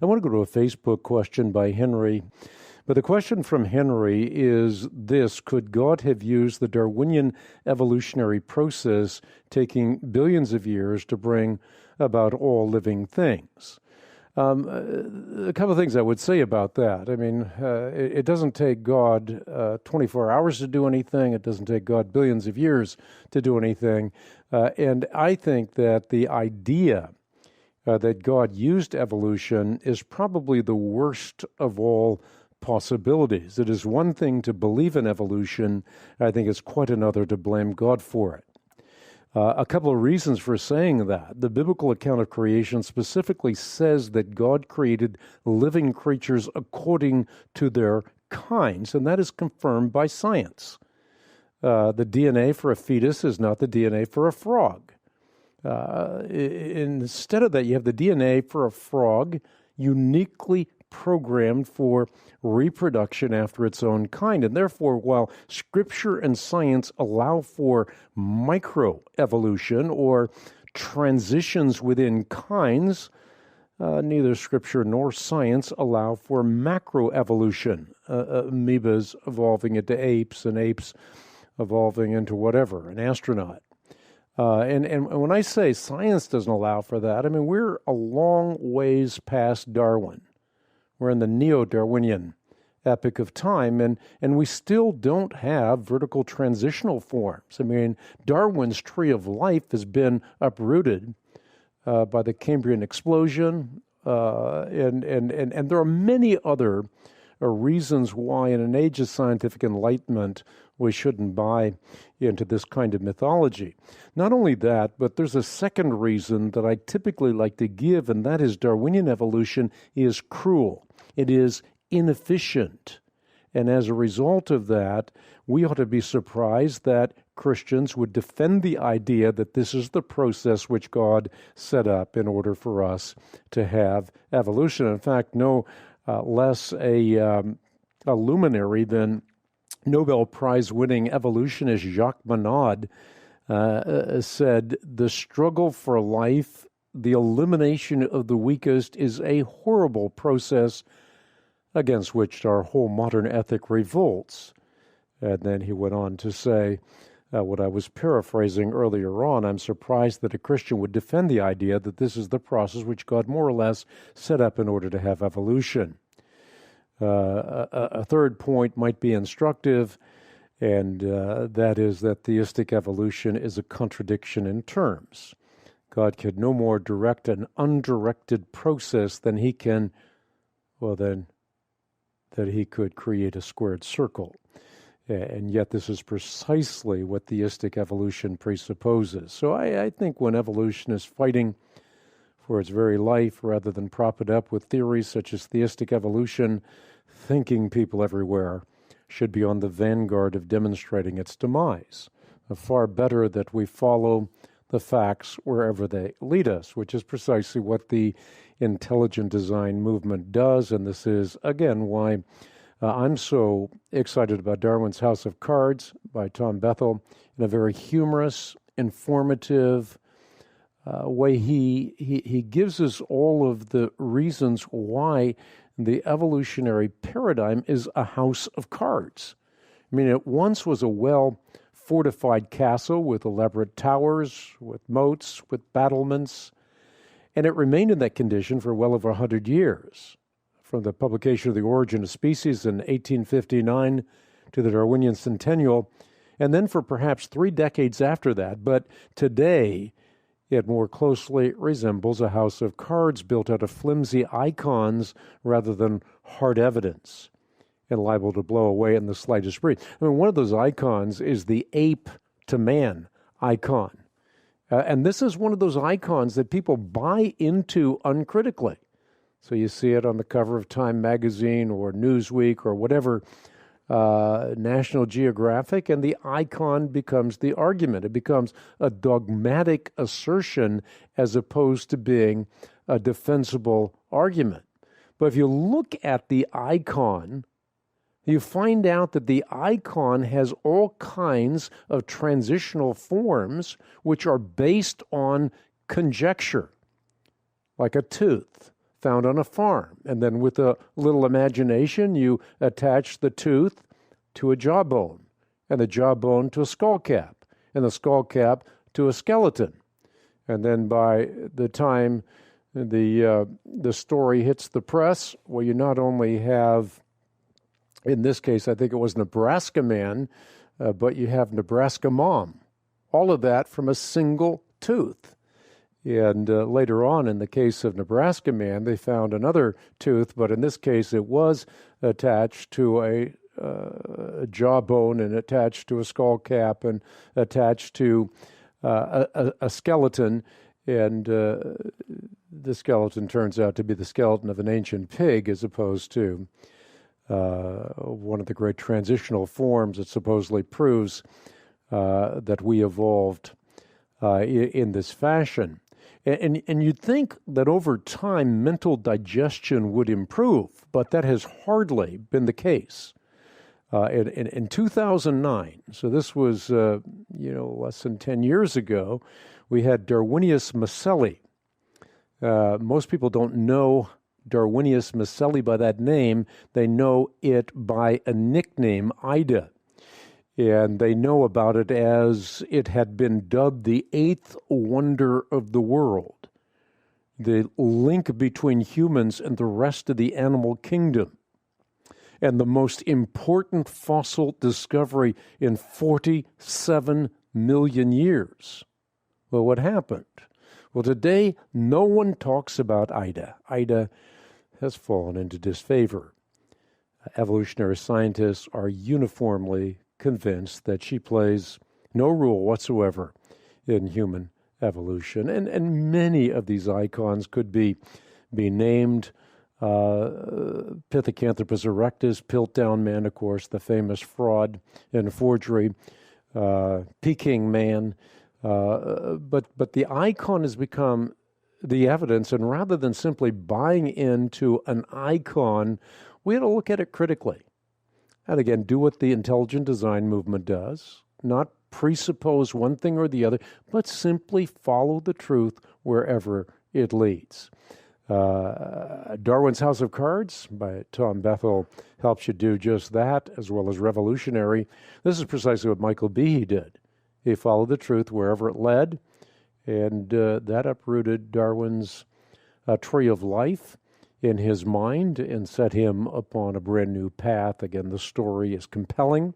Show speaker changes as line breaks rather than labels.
I want to go to a Facebook question by Henry. But the question from Henry is this: could God have used the Darwinian evolutionary process taking billions of years to bring about all living things? A couple of things I would say about that. I mean, it doesn't take God 24 hours to do anything. It doesn't take God billions of years to do anything. And I think that the idea that God used evolution is probably the worst of all possibilities. It is one thing to believe in evolution. I think it's quite another to blame God for it. A couple of reasons for saying that. The biblical account of creation specifically says that God created living creatures according to their kinds, and that is confirmed by science. The DNA for a fetus is not the DNA for a frog. Instead of that, you have the DNA for a frog uniquely programmed for reproduction after its own kind. And therefore, while Scripture and science allow for microevolution or transitions within kinds, neither Scripture nor science allow for macroevolution, amoebas evolving into apes and apes evolving into whatever, an astronaut. And when I say science doesn't allow for that, I mean, we're a long ways past Darwin. We're in the neo-Darwinian epoch of time, and we still don't have vertical transitional forms. I mean, Darwin's tree of life has been uprooted by the Cambrian explosion, and there are many other reasons why in an age of scientific enlightenment we shouldn't buy into this kind of mythology. Not only that, but there's a second reason that I typically like to give, and that is Darwinian evolution is cruel. It is inefficient. And as a result of that, we ought to be surprised that Christians would defend the idea that this is the process which God set up in order for us to have evolution. In fact, no less a luminary than Nobel Prize-winning evolutionist Jacques Monod said, "The struggle for life, the elimination of the weakest, is a horrible process against which our whole modern ethic revolts." And then he went on to say, what I was paraphrasing earlier on, I'm surprised that a Christian would defend the idea that this is the process which God more or less set up in order to have evolution. A third point might be instructive, and that is that theistic evolution is a contradiction in terms. God could no more direct an undirected process than he can, that he could create a squared circle. And yet this is precisely what theistic evolution presupposes. So I think when evolution is fighting for its very life rather than prop it up with theories such as theistic evolution, thinking people everywhere should be on the vanguard of demonstrating its demise. Far better that we follow the facts wherever they lead us, which is precisely what the intelligent design movement does. And this is, again, why I'm so excited about Darwin's House of Cards by Tom Bethel, in a very humorous, informative way. He gives us all of the reasons why the evolutionary paradigm is a house of cards. I mean, it once was a well-fortified castle with elaborate towers, with moats, with battlements, and it remained in that condition for well over 100 years. From the publication of The Origin of Species in 1859 to the Darwinian Centennial, and then for perhaps 3 decades after that. But today, it more closely resembles a house of cards built out of flimsy icons rather than hard evidence and liable to blow away in the slightest breeze. I mean, one of those icons is the ape to man icon. And this is one of those icons that people buy into uncritically. So you see it on the cover of Time magazine or Newsweek or whatever, National Geographic, and the icon becomes the argument. It becomes a dogmatic assertion as opposed to being a defensible argument. But if you look at the icon, you find out that the icon has all kinds of transitional forms which are based on conjecture, like a tooth, found on a farm. And then with a little imagination, you attach the tooth to a jawbone, and the jawbone to a skull cap, and the skull cap to a skeleton. And then by the time the story hits the press, well, you not only have, in this case, I think it was Nebraska Man, but you have Nebraska Mom. All of that from a single tooth. And later on, in the case of Nebraska Man, they found another tooth, but in this case, it was attached to a jawbone and attached to a skull cap and attached to a skeleton. And the skeleton turns out to be the skeleton of an ancient pig, as opposed to one of the great transitional forms that supposedly proves that we evolved in this fashion. And you'd think that over time mental digestion would improve, but that has hardly been the case. In 2009, so this was less than 10 years ago, we had Darwinius Maselli. Most people don't know Darwinius Maselli by that name. They know it by a nickname, Ida. And they know about it as it had been dubbed the eighth wonder of the world, the link between humans and the rest of the animal kingdom, and the most important fossil discovery in 47 million years. Well, what happened? Well, today, no one talks about Ida. Ida has fallen into disfavor. Evolutionary scientists are uniformly convinced that she plays no role whatsoever in human evolution. And many of these icons could be named. Pithecanthropus erectus, Piltdown Man, of course, the famous fraud and forgery, Peking Man. But the icon has become the evidence, and rather than simply buying into an icon, we had to look at it critically. And again, do what the intelligent design movement does, not presuppose one thing or the other, but simply follow the truth wherever it leads. Darwin's House of Cards by Tom Bethel helps you do just that, as well as Revolutionary. This is precisely what Michael Behe did. He followed the truth wherever it led, and that uprooted Darwin's tree of life in his mind and set him upon a brand new path. Again, the story is compelling.